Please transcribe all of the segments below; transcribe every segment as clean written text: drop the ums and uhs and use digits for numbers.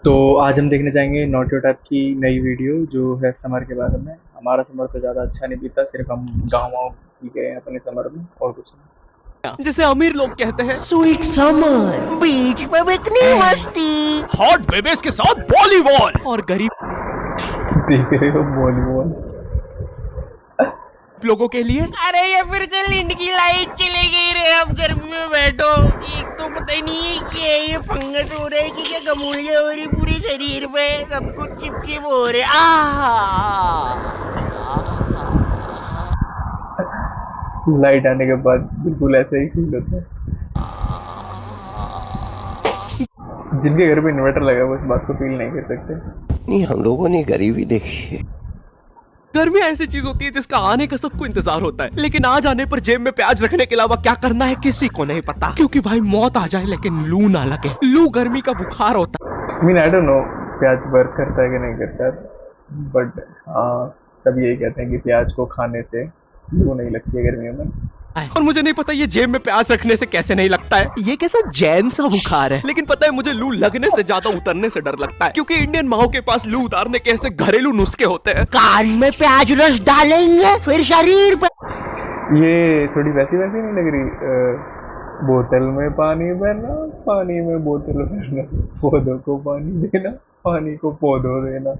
तो आज हम देखने जाएंगे नॉट योर टाइप की नई वीडियो जो है समर के बारे में। हमारा समर तो ज़्यादा अच्छा नहीं बीता, सिर्फ हम गाँव वाँव ही गए हैं अपने समर में और कुछ नहीं। जिसे अमीर लोग कहते हैं स्वीट समर, बीच पे बिकनी मस्ती, हॉट बेबीज के साथ वॉलीबॉल, और गरीब देख रहे हो वॉलीबॉल। लोगों के लिए अरे ये फिर से लिंड की लाइट चली गई रे। अब गर्मी में बैठो, एक तो पता ही नहीं है कि ये फंगस हो रहा है कि क्या गमूलिया हो रही पूरे शरीर पे, सब कुछ चिपचिप हो रहे। लाइट आने के बाद बिल्कुल ऐसा ही फील होता है। जिनके घर पे इन्वर्टर लगा है वो इस बात को फील नहीं कर सकते। नहीं, हम लोगों ने गरीबी देखी है। गर्मी ऐसी चीज होती है जिसका आने का सबको इंतजार होता है, लेकिन आज आने पर जेब में प्याज रखने के अलावा क्या करना है किसी को नहीं पता। क्योंकि भाई मौत आ जाए लेकिन लू ना लगे। लू गर्मी का बुखार होता है। I mean, I don't know प्याज वर्क करता है कि नहीं करता है, बट सब यही कहते हैं कि प्याज को खाने से लू नहीं लगती है गर्मियों में। और मुझे नहीं पता ये जेब में प्याज रखने से कैसे नहीं लगता है। ये कैसा जैन सा बुखार है। लेकिन पता है मुझे लू लगने से ज्यादा उतरने से डर लगता है, क्योंकि इंडियन माओ के पास लू उतारने के ऐसे घरेलू नुस्खे होते हैं। कान में प्याज रस डालेंगे फिर शरीर पे। ये थोड़ी वैसी वैसी नहीं लग रही? बोतल में पानी भरना, पानी में बोतल भरना, पौधों को पानी देना, पानी को पौधों देना।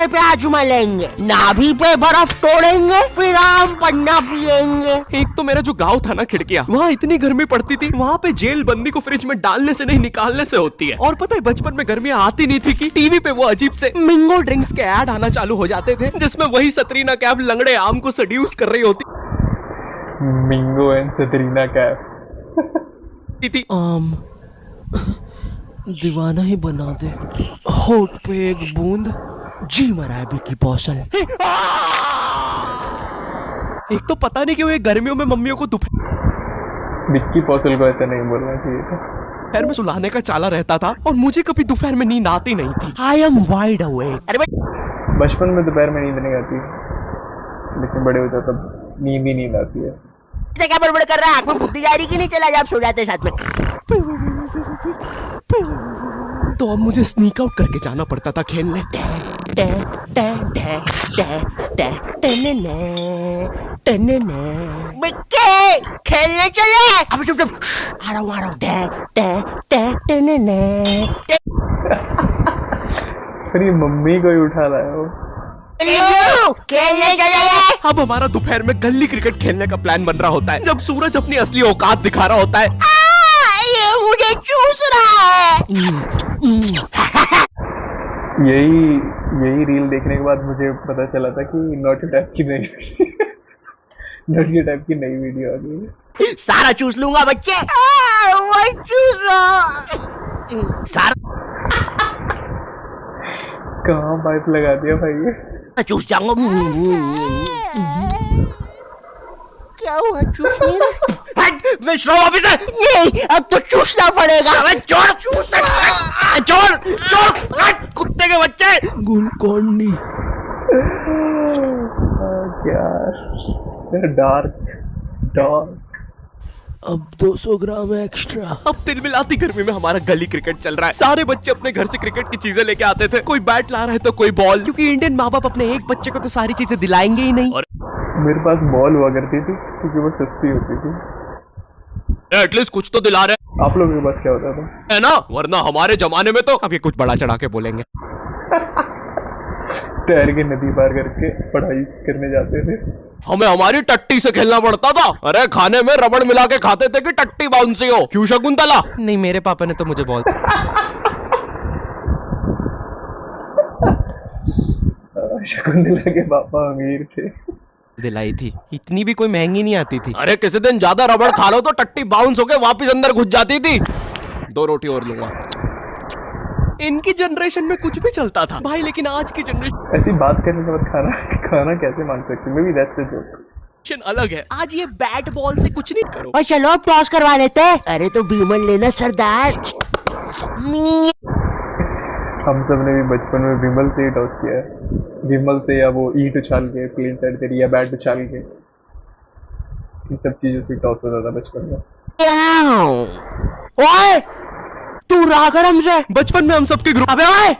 प्याज मलेंगे, नाभि पे बर्फ तोड़ेंगे, फिर आम पन्ना पिएंगे। एक तो मेरा जो गांव था ना खिड़कियां, वहाँ इतनी गर्मी पड़ती थी। वहाँ पे जेल बंदी को फ्रिज में डालने से नहीं निकालने से होती है। और पता है बचपन में गर्मियां आती नहीं थी कि टीवी पे वो अजीब से मिंगो ड्रिंक्स के ऐड आना चालू हो जाते थे, जिसमें वही सतरीना कैफ लंगड़े आम को सेड्यूस कर रही होती मिंगो एंड सतरीना कैफ। थी। आम दीवाना ही बना दे, होठ पे एक बूंद, जी मरा है विकी कौशल। एक तो पता नहीं क्यों ये गर्मियों में मम्मियों को दोपहर विक्की कौशल को ऐसा नहीं बोलना चाहिए था। में सुलाने का चाला रहता था, और मुझे कभी दोपहर में नींद आती नहीं थी। I am wide awake. अरे भाई बचपन में दोपहर में नींद नहीं आती, लेकिन बड़े होते तब नींद ही नींद आती है। क्या बड़बड़ कर रहा है? आँख में बुद्धि जा रही कि नहीं? चला जा, आप सो जाते साथ में। तो अब मुझे स्नीक आउट करके जाना पड़ता था खेलने। बिक्के खेलने चले। अब चुप चुप, आ रहा हूँ आ रहा फिर ये मम्मी को ही उठा लाया हो। हूँ। खेलने चले। अब हमारा दोपहर में गली क्रिकेट खेलने का प्लान बन रहा होता है, जब सूरज अपनी असली औकात दिखा रहा होता है। ये मुझे चूस रहा है। यही रील देखने के बाद मुझे पता चला था कि नॉट योर टाइप की नई नॉट योर टाइप की नई वीडियो आ गई है। सारा चूस लूंगा बच्चे। वो चूसो सारा। कहाँ पाइप लगा दिया भाई ये? चूस जाऊंगा। क्या हुआ? चूस नहीं रहा? मैं श्रम ऑफिसर। नहीं, अब तो चूसना पड़ेगा। चोर चोर चोर कुत्ते के बच्चे। गुलकोंडी। क्या डार्क डार्क। अब 200 ग्राम एक्स्ट्रा। अब तिलमिलाती गर्मी में हमारा गली क्रिकेट चल रहा है। सारे बच्चे अपने घर से क्रिकेट की चीजें लेके आते थे। कोई बैट ला रहा है तो कोई बॉल, क्योंकि इंडियन माँ बाप अपने एक बच्चे को तो सारी चीजें दिलाएंगे ही नहीं। मेरे पास बॉल हुआ करती थी क्योंकि वो सस्ती होती थी। एटलीस्ट कुछ तो दिला रहे आप लोगों के पास क्या होता था? है ना, वरना हमारे जमाने में तो अब ये कुछ बड़ा चढ़ा के बोलेंगे। तैर के नदी पार करके पढ़ाई करने जाते थे। हमें हमारी टट्टी से खेलना पड़ता था। अरे खाने में रबड़ मिला के खाते थे कि टट्टी बाउंसी हो। क्यों शकुंतला? नहीं, मेरे पापा ने तो मुझे बोल शकुंतला के पापा अमीर थे। दिलाई थी। इतनी भी कोई महंगी नहीं आती थी। अरे किसी दिन ज्यादा रबड़ खा लो तो टट्टी बाउंस होके वापस अंदर घुस जाती थी। 2 रोटी और लूंगा। इनकी जनरेशन में कुछ भी चलता था भाई, लेकिन आज की जनरेशन ऐसी बात करने के बाद खाना कैसे मान सकते? May be that's the joke. अलग है। आज ये बैट बॉल से कुछ नहीं करो। और चलो अब टॉस करवा लेते हैं। अरे तो बीमल लेना सरदार। हम सब ने भी बचपन में विमल से ही टॉस किया है। विमल से, या वो ईंट उछाल के क्लीन साइड तेरी, या बैट उछाल के, इन सब चीजों से टॉस होता था बचपन में। ओए, तू दूर रहा कर हमसे। बचपन में हम सबके ग्रुप। अबे ओए,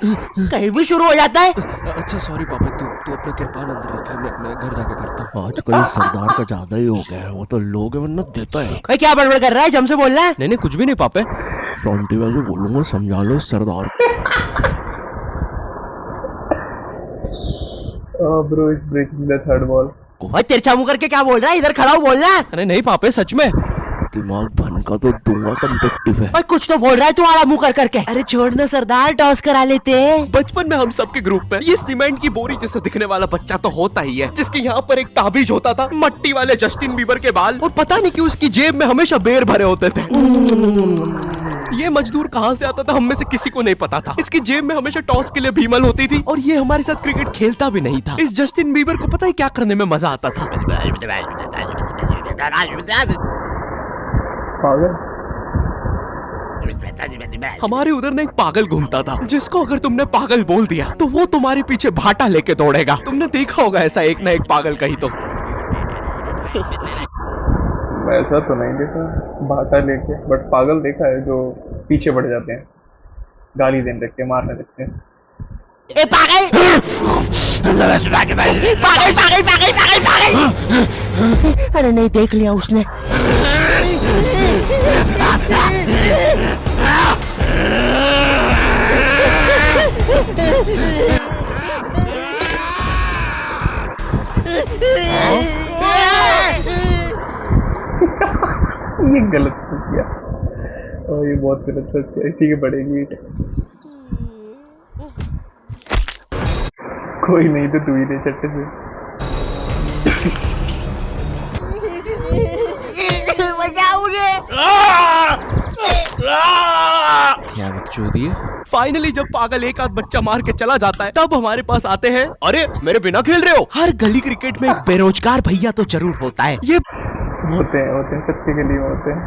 कहीं भी शुरू हो जाता है। अच्छा सॉरी पापा, तू अपना कृपान अंदर रख ले, मैं घर जाके करता हूँ। आजकल सरदार का ज्यादा ही हो गया है, वो तो लोग है वरना देता है। भाई क्या बड़बड़ कर रहा है, हमसे बोल रहा है? नहीं कुछ भी नहीं पापे। शांति वैसे बोलूंगा, समझा लो सरदार। Bro is breaking the third wall. भाई तिरछा मुंह करके क्या बोल रहा है? इधर खड़ा हो बोल रहा है। अरे नहीं पापे, सच में। दिमाग भन का तो दूंगा कंटेक्टिव है। भाई कुछ तो बोल रहा है तू आड़ा मुंह कर करके। अरे छोड़ना सरदार, टॉस करा लेते। बचपन में हम सबके ग्रुप में ये सीमेंट की बोरी जैसा दिखने वाला बच्चा तो होता ही है, जिसके यहाँ पर एक ताबीज होता था, मट्टी वाले जस्टिन बीबर के बाल, और पता नहीं क्यों उसकी जेब में हमेशा बेर भरे होते थे। ये मजदूर कहाँ से आता था हम में से किसी को नहीं पता था। इसकी जेब में हमेशा टॉस के लिए भीमल होती थी, और ये हमारे साथ क्रिकेट खेलता भी नहीं था। इस जस्टिन बीबर को पता है क्या करने में मजा आता था? पागल। हमारे उधर ना एक पागल घूमता था, जिसको अगर तुमने पागल बोल दिया तो वो तुम्हारे पीछे भाटा लेके दौड़ेगा। तुमने देखा होगा ऐसा एक ना एक पागल कहीं तो। ऐसा तो नहीं देखा भाटा लेके, बट पागल देखा है जो पीछे पड़ जाते हैं, गाली देने लगते हैं, मारने लगते हैं। ए पागल पागल पागल पागल पागल पागल। अरे नहीं, देख लिया उसने। ये गलत सोच किया, और ये बहुत गलत सोच किया, इसी की पड़ेगी ईंट। कोई नहीं तो तू ही दे चट्टे से। बचाओ मुझे। क्या बकचोदी है। फाइनली जब पागल एक आध बच्चा मार के चला जाता है, तब हमारे पास आते हैं। अरे मेरे बिना खेल रहे हो? हर गली क्रिकेट में एक बेरोजगार भैया तो जरूर होता है। ये होते हैं सबके गली में होते हैं।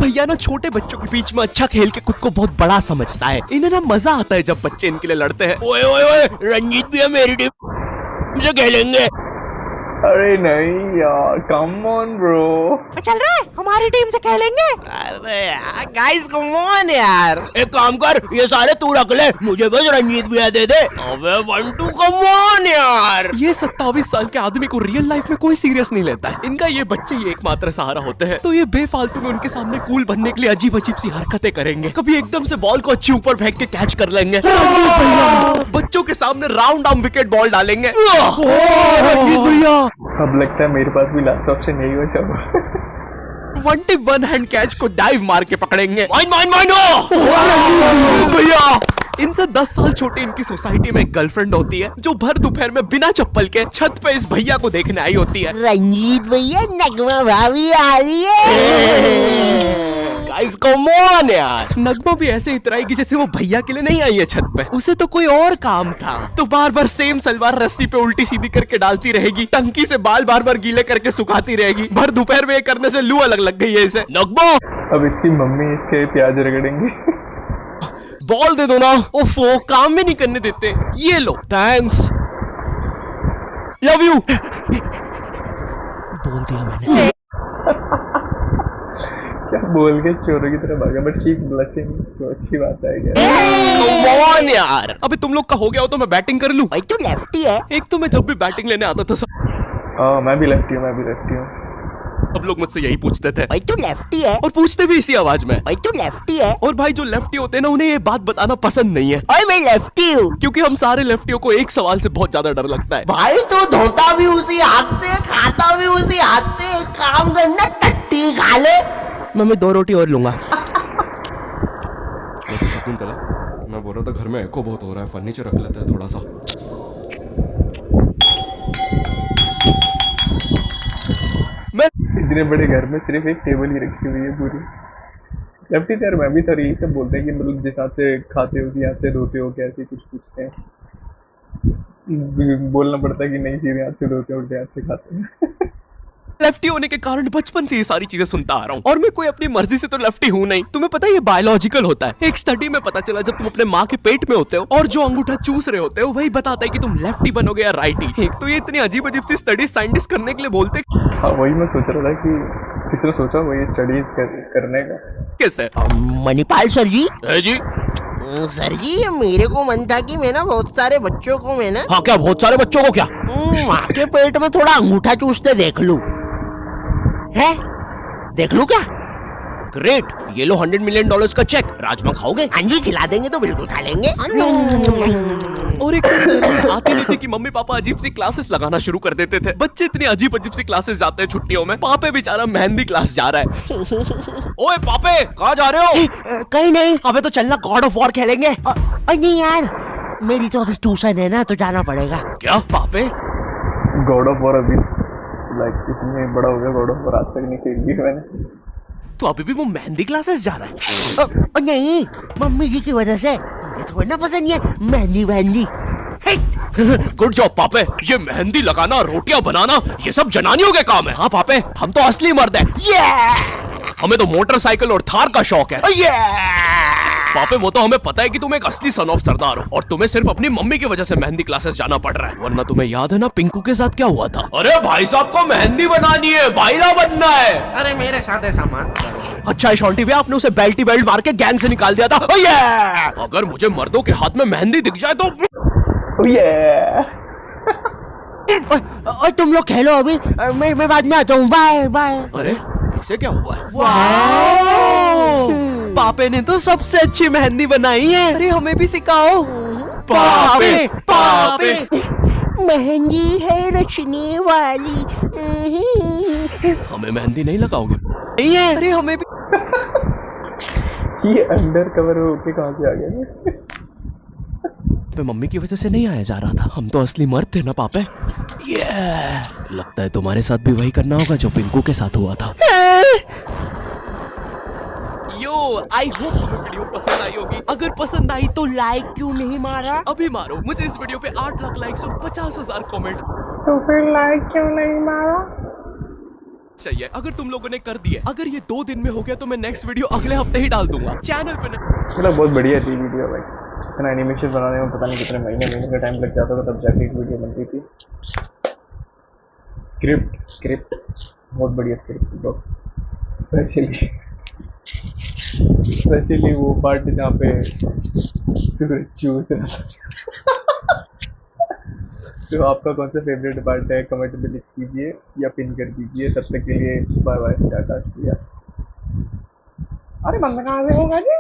भैया ना छोटे बच्चों के बीच में अच्छा खेल के खुद को बहुत बड़ा समझता है। इन्हें ना मजा आता है जब बच्चे इनके लिए लड़ते हैं। ओए ओए ओए, रंजीत भी है मेरी टीम से खेलेंगे। अरे नहीं यार, कम ऑन ब्रो। चल रहा है, हमारी टीम से खेलेंगे। अरे यार गाइस कम ऑन यार। एक काम कर, ये सारे तू रख ले, मुझे बस रंजीत भी दे दे। अबे 1-2 कम ऑन यार। ये 27 साल के आदमी को रियल लाइफ में कोई सीरियस नहीं लेता है। इनका ये बच्चे ही एकमात्र सहारा होते हैं, तो ये बेफालतू में उनके सामने कूल बनने के लिए अजीब अजीब सी हरकतें करेंगे। कभी एकदम से बॉल को अच्छी ऊपर फेंक के कैच कर लेंगे, बच्चों के सामने राउंड आर्म विकेट बॉल डालेंगे। अब लगता है मेरे पास भी लास्ट ऑप्शन यही बचा। 1 हैंड कैच को डाइव मार के पकड़ेंगे। भैया इनसे 10 साल छोटी इनकी सोसाइटी में एक गर्लफ्रेंड होती है, जो भर दोपहर में बिना चप्पल के छत पे इस भैया को देखने आई होती है। रंजीत भैया, नगमा भाभी आ रही है। गाइस कम ऑन यार। नगमा भी ऐसे इतराएगी जैसे वो भैया के लिए नहीं आई है छत पे, उसे तो कोई और काम था। तो बार बार सेम सलवार रस्सी पे उल्टी सीधी करके डालती रहेगी, टंकी से बाल बार बार गीले करके सुखाती रहेगी। भर दोपहर में ये करने से लू अलग लग गई है इसे। नगमा अब इसकी मम्मी इसके प्याज रगड़ेंगी। बॉल दे दो ना। ओफो, काम में नहीं करने देते। ये लो, थैंक्स, लव यू। बोल दिया मैंने। क्या बोल के चोरों की तरह भागा, बट शी ब्लशिंग, तो अच्छी बात है क्या। कम ऑन यार। अबे तुम लोग का हो गया हो तो मैं बैटिंग कर लूं। भाई तू लेफ्टी है। एक तो मैं जब भी बैटिंग लेने आता था मैं भी लेफ्टी हूँ। सब लोग मुझसे यही पूछते थे, भाई तू लेफ्टी है। और पूछते भी इसी आवाज में, भाई तू लेफ्टी है। और भाई जो लेफ्टी होते हैं ना, उन्हें ये बात बताना पसंद नहीं है। और मैं लेफ्टी हूँ। क्योंकि हम सारे लेफ्टियों को एक सवाल से बहुत ज्यादा डर लगता है। भाई तू धोता भी उसी हाथ से, खाता भी उसी हाथ से। एक काम करना, टट्टी खा ले। मैं 2 रोटी और लूंगा। वैसे शकुंतला, मैं बोल रहा था घर में एको बहुत हो रहा है, फर्नीचर रख लेते हैं थोड़ा सा। मैं इतने बड़े घर में सिर्फ एक टेबल ही रखी हुई है पूरी। लेफ्टी यार, मैं भी थोड़ी यही सब बोलते हैं कि मतलब जिस हाथ से खाते हो, हाथ से धोते हो, कैसे कुछ पूछते हैं। बोलना पड़ता है कि नहीं, सीधे हाथ से धोते हो, उल्टे हाथ से खाते हैं। लेफ्टी होने के कारण बचपन से ये सारी चीजें सुनता आ रहा हूँ, और मैं कोई अपनी मर्जी से तो लेफ्टी हूँ नहीं। तुम्हें पता है ये बायोलॉजिकल होता है। एक स्टडी में पता चला, जब तुम अपने माँ के पेट में होते हो और जो अंगूठा चूस रहे होते हो, वही बताता है कि तुम लेफ्टी बनोगे या राइटी। एक तो ये इतनी अजीब अजीब सी स्टडी साइंटिस्ट करने के लिए बोलते। हाँ, वही मैं सोच रहा था कि किसी ने सोचा वही स्टडीज करने का? किससे? मणिपाल सर जी। है जी? सर जी मेरे को मन था कि मैं ना बहुत सारे बच्चों को मैं ना हाँ क्या, बहुत सारे बच्चों को क्या? माँ के पेट में थोड़ा अंगूठा चूसते देख लूं। है देख लूं क्या? ग्रेट, ये लो $100 मिलियन का चेक। राजमा खाओगे? हाँ जी खिला देंगे तो बिल्कुल खा लेंगे। और एक दिन घर में आती नहीं थी कि मम्मी पापा अजीब सी क्लासेस लगाना शुरू कर देते थे। बच्चे इतनी अजीब अजीब सी क्लासेस जाते हैं छुट्टियों में। पापे बेचारा मेहंदी क्लास जा रहा है। ओए पापे, कहाँ जा रहे हो? कहीं नहीं। अबे तो चलना गॉड ऑफ वॉर खेलेंगे। नहीं यार, मेरी तो अभी ट्यूशन है ना, तो जाना पड़ेगा। क्या पापे? गॉड ऑफ वॉर अभी लाइक इतने बड़ा हो गया, गॉड ऑफ वॉर आज तक नहीं खेली है मैंने। तो अभी भी वो मेहंदी क्लासेस जा रहा है? नहीं, मम्मी जी की वजह से। मुझे थोड़ा ना पसंद है मेहंदी वहंदी। गुड जॉब पापे। ये मेहंदी लगाना, रोटियां बनाना, ये सब जनानियों के काम है। हाँ पापे, हम तो असली मर्द हैं। हमें तो मोटरसाइकिल और थार का शौक है। पापे वो तो हमें पता है कि तुम एक असली सन ऑफ सरदार हो और तुम्हें सिर्फ अपनी मम्मी की वजह से मेहंदी क्लासेस जाना पड़ रहा है, वरना तुम्हें याद है ना पिंकू के साथ क्या हुआ था? अरे भाई साहब को मेहंदी बनानी है, भाईला बनना है। अरे मेरे साथ ऐसा मत करो। अच्छा शॉन्टी भैया, आपने उसे बेल्टी बेल्ट मार के गैंग से निकाल दिया था। अगर मुझे मर्दों के हाथ में मेहंदी दिख जाए तो और तुम लोग खेलो अभी, मैं बाद में आता हूँ। Bye bye. अरे इसे क्या हुआ है? पापे ने तो सबसे अच्छी मेहंदी बनाई है। अरे हमें भी सिखाओ। पापे पापे मेहंदी है रचने वाली। हमें मेहंदी नहीं लगाओगे? नहीं है। अरे हमें भी। ये अंडर कवर होके कहाँ से आ गया? पे मम्मी की वजह से नहीं आया जा रहा था। हम तो असली मर्द थे ना पापे। लगता है तुम्हारे साथ भी वही करना होगा जो पिंकू के साथ हुआ था। यो, आई होप तुम्हें वीडियो पसंद आई होगी। अगर पसंद आई तो लाइक क्यों नहीं मारा? अभी मारो। मुझे इस वीडियो पे 8 लाख लाइक्स और 50,000 कमेंट्स तो फिर लाइक क्यों नहीं मारा? चाहिए। अगर तुम लोगों ने कर दिए, अगर ये 2 दिन में हो गया तो मैं नेक्स्ट वीडियो अगले हफ्ते ही डाल दूंगा चैनल पे। मतलब बहुत बढ़िया थी वीडियो भाई। इतना एनिमेशन बनाने में पता नहीं कितने महीने का टाइम लग जाता था, तब जाके एक वीडियो बनती थी। स्क्रिप्ट बहुत बढ़िया स्क्रिप्ट ब्रो। स्पेशली वो पार्ट जहाँ पे सूरज चूस रहा था। तो आपका कौन सा फेवरेट पार्ट है कमेंट में लिख दीजिए या पिन कर दीजिए। तब तक के लिए बाय बाय, टाटा सी या। अरे बंद कहाँ से होगा जी?